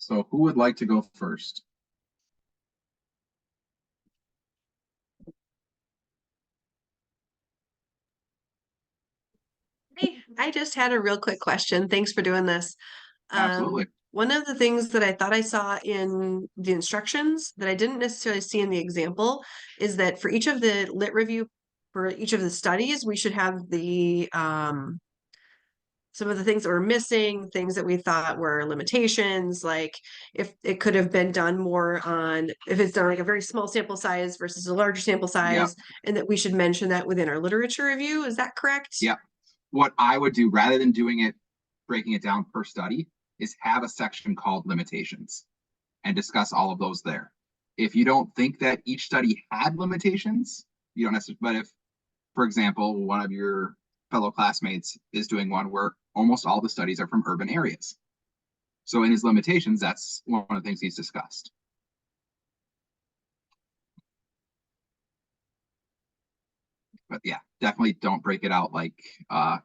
So who would like to go first? Hey, I just had a real quick question. Thanks for doing this. Absolutely. One of the things that I thought I saw in the instructions that I didn't necessarily see in the example is that for each of the lit review, for each of the studies, we should have the some of the things that were missing, things that we thought were limitations, like if it could have been done more on if it's done like a very small sample size versus a larger sample Yep. size, and that we should mention that within our literature review. Is that correct? Yep. What I would do rather than breaking it down per study, is have a section called limitations and discuss all of those there. If you don't think that each study had limitations, you don't necessarily, but if, for example, one of your fellow classmates is doing one where almost all the studies are from urban areas. So in his limitations, that's one of the things he's discussed. But yeah, definitely don't break it out like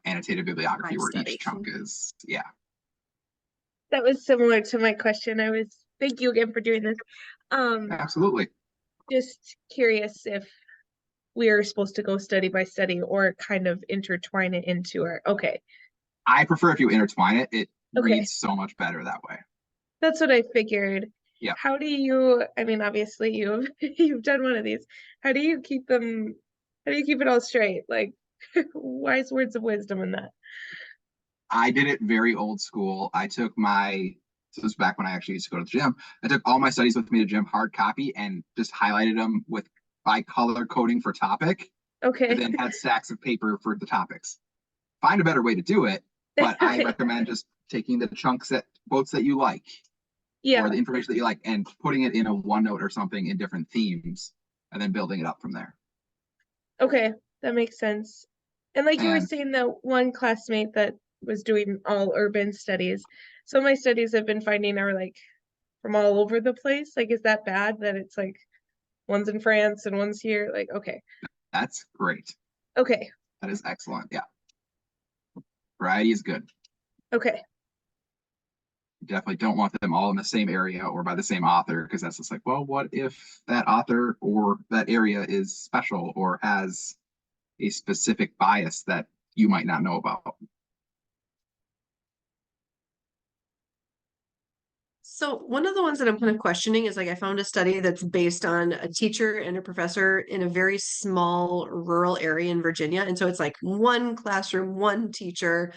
annotated bibliography where Study. each chunk is, yeah. That was similar to my question. Thank you again for doing this. Absolutely. Just curious if we are supposed to go study by study or kind of intertwine it into okay. I prefer if you intertwine it. It Okay. reads so much better that way. That's what I figured. Yeah. How do you, I mean, obviously you've done one of these. How do you keep it all straight? Like wise words of wisdom in that. I did it very old school. This was back when I actually used to go to the gym. I took all my studies with me to gym, hard copy, and just highlighted them by color coding for topic. Okay. And then had stacks of paper for the topics. Find a better way to do it, but I recommend just taking the quotes that you like, or the information that you like, and putting it in a OneNote or something in different themes, and then building it up from there. Okay, that makes sense. And like you were saying, that one classmate that was doing all urban studies, so my studies have been finding are like from all over the place. Like, is that bad that it's like one's in France and one's here? Like, okay. That's great. Okay. That is excellent. Yeah. Variety is good. Okay. You definitely don't want them all in the same area or by the same author, because that's just like, well, what if that author or that area is special or has a specific bias that you might not know about? So one of the ones that I'm kind of questioning is like I found a study that's based on a teacher and a professor in a very small rural area in Virginia. And so it's like one classroom, one teacher,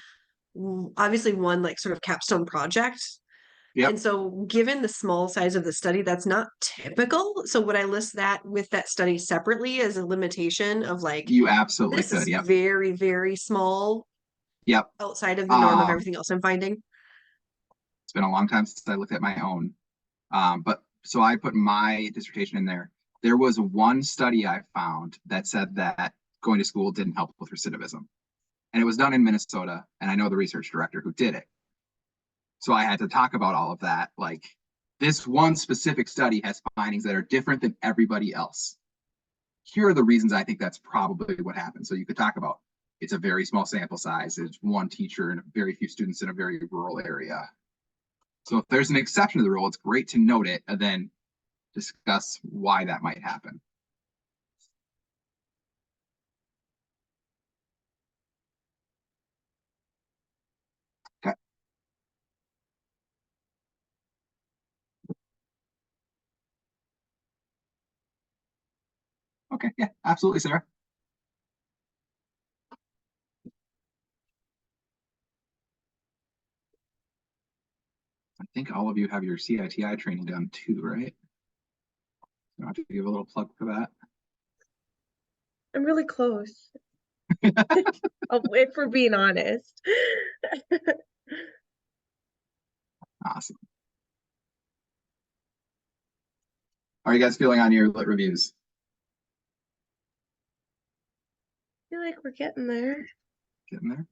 obviously one like sort of capstone project. Yep. And so given the small size of the study, that's not typical. So would I list that with that study separately as a limitation of like you absolutely this could. is Yep. very, very small. Yep. Outside of the norm of everything else I'm finding. It's been a long time since I looked at my own. But so I put my dissertation in there. There was one study I found that said that going to school didn't help with recidivism. And it was done in Minnesota, and I know the research director who did it. So I had to talk about all of that. Like, this one specific study has findings that are different than everybody else. Here are the reasons I think that's probably what happened. So you could talk about it's a very small sample size, it's one teacher and very few students in a very rural area. So if there's an exception to the rule, it's great to note it and then discuss why that might happen. Okay. Okay, yeah, absolutely, Sarah. I think all of you have your CITI training done too, right? So I have to give a little plug for that. I'm really close. If we're being honest. Awesome. How are you guys feeling on your lit reviews? I feel like we're getting there. Getting there?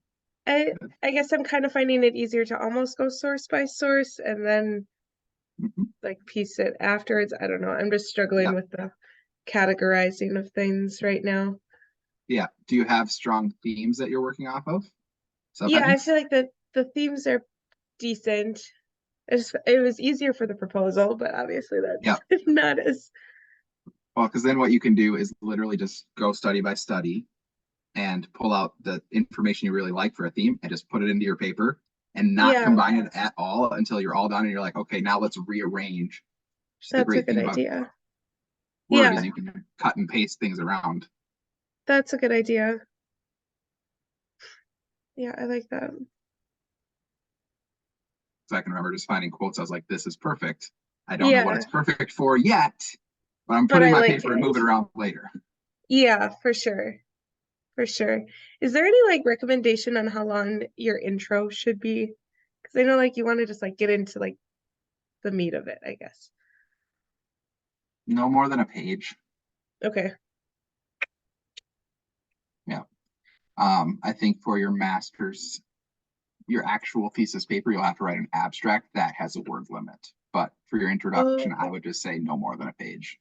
I guess I'm kind of finding it easier to almost go source by source and then like piece it afterwards. I don't know. I'm just struggling with the categorizing of things right now. Yeah. Do you have strong themes that you're working off of? Yeah, I feel like the themes are decent. It was easier for the proposal, but obviously that's Yeah. not as, Well, because then what you can do is literally just go study by study and pull out the information you really like for a theme and just put it into your paper and not Yeah. combine it at all until you're all done and you're like, okay, now let's rearrange. Which is the that's a great good thing about idea. Word Yeah. is you can cut and paste things around. That's a good idea. Yeah, I like that. So I can remember just finding quotes. I was like, this is perfect. I don't know what it's perfect for yet, but I'm But putting I my like paper and it. move it around later. Yeah, for sure. For sure. Is there any like recommendation on how long your intro should be? Because I know like you want to just like get into like the meat of it, I guess. No more than a page. Okay. Yeah. I think for your master's, your actual thesis paper, you'll have to write an abstract that has a word limit. But for your introduction, I would just say no more than a page.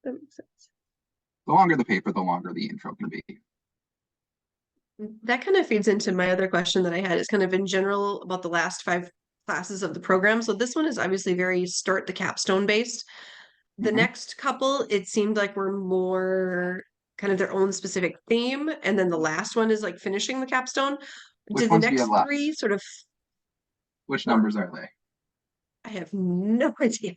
That makes sense. The longer the paper, the longer the intro can be. That kind of feeds into my other question that I had is kind of in general about the last 5 classes of the program. So this one is obviously very start the capstone based. The Mhm. next couple, it seemed like were more kind of their own specific theme. And then the last one is like finishing the capstone. Which Did the ones do you next have left? 3 sort of, Which well, numbers are they? I have no idea.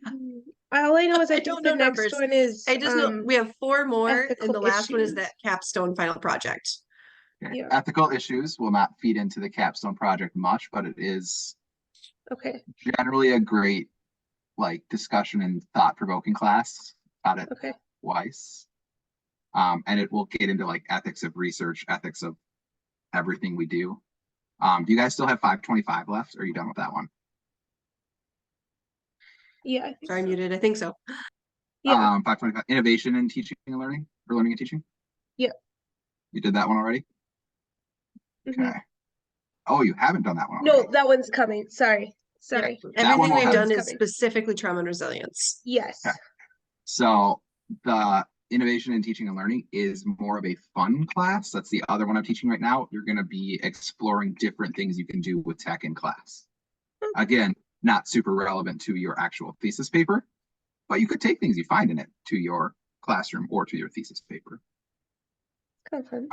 All I know is I I think don't the know next numbers. one is I just know we have 4 more, and ethical the last one is issues. that capstone final project. Okay. Yeah. Ethical issues will not feed into the capstone project much, but it is Okay. generally a great like discussion and thought-provoking class. Got it Okay. twice. And it will get into like ethics of research, ethics of everything we do. Do you guys still have 525 left? Or are you done with that one? Yeah, I think Sorry, so. muted. I think so. Yeah. 525 innovation in teaching and learning or learning and teaching. Yeah. You did that one already? Mhm. Okay. Oh, you haven't done that one No, already. that one's coming. Sorry. Sorry. Yeah. Everything one will we've have- done is coming. specifically trauma and resilience. Yes. Okay. So the innovation in teaching and learning is more of a fun class. That's the other one I'm teaching right now. You're going to be exploring different things you can do with tech in class. Again, not super relevant to your actual thesis paper, but you could take things you find in it to your classroom or to your thesis paper. Kind of fun.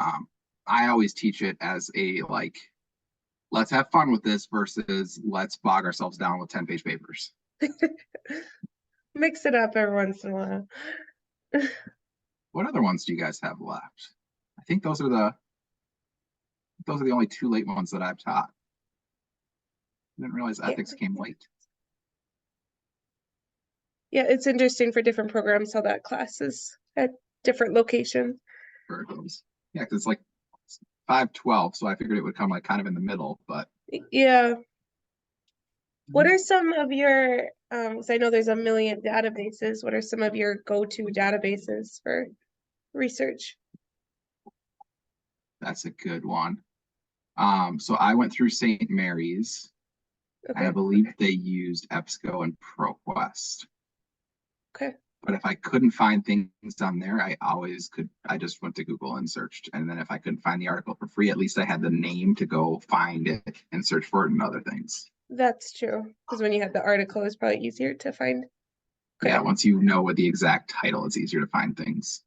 I always teach it as a like, let's have fun with this versus let's bog ourselves down with 10-page papers. Mix it up every once in a while. What other ones do you guys have left? I think those are the only 2 late ones that I've taught. I didn't realize ethics came late. Yeah, it's interesting for different programs how that class is at different locations. Yeah, because it's like 512, so I figured it would come like kind of in the middle, but Yeah. What are some of your, because I know there's a million databases, what are some of your go-to databases for research? that's a good one. So I went through St. Mary's, and I Okay. believe they used EBSCO and ProQuest. Okay. But if I couldn't find things on there, I just went to Google and searched. And then if I couldn't find the article for free, at least I had the name to go find it and search for it and other things. That's true. Because when you had the article, it's probably easier to find. Okay. Yeah, once you know what the exact title, it's easier to find things.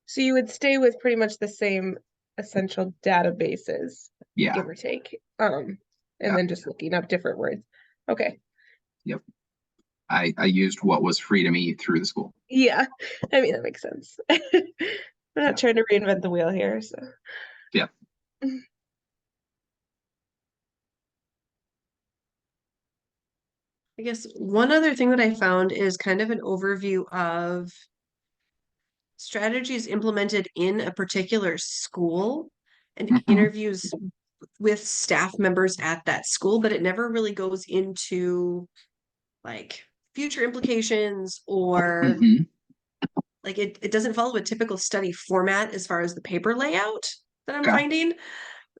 So you would stay with pretty much the same essential databases, Yeah. give or take. And then just looking up different words. Okay. Yep. I used what was free to me through the school. Yeah. I mean, that makes sense. I'm not trying to reinvent the wheel here, so. Yeah. I guess one other thing that I found is kind of an overview of strategies implemented in a particular school and Mhm. interviews with staff members at that school, but it never really goes into like future implications or Mhm. like it doesn't follow a typical study format as far as the paper layout that I'm Okay. finding.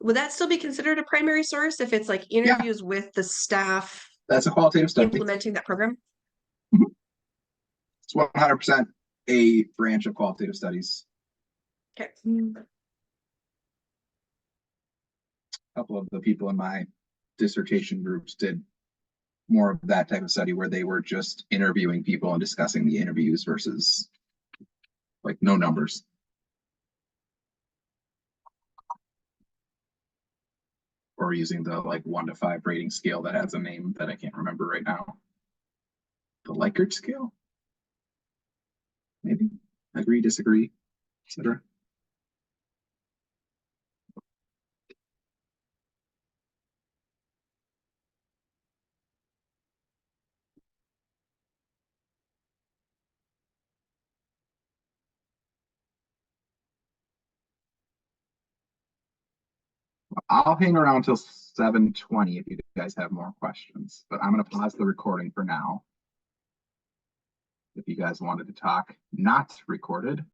Would that still be considered a primary source if it's like interviews with the staff That's a qualitative study. implementing that program? It's 100% a branch of qualitative studies. Okay. A couple of the people in my dissertation groups did more of that type of study where they were just interviewing people and discussing the interviews versus like no numbers. Or using the like 1 to 5 rating scale that has a name that I can't remember right now. The Likert scale? Maybe. Agree, disagree, etc. I'll hang around till 7:20 if you guys have more questions, but I'm going to pause the recording for now. If you guys wanted to talk, not recorded,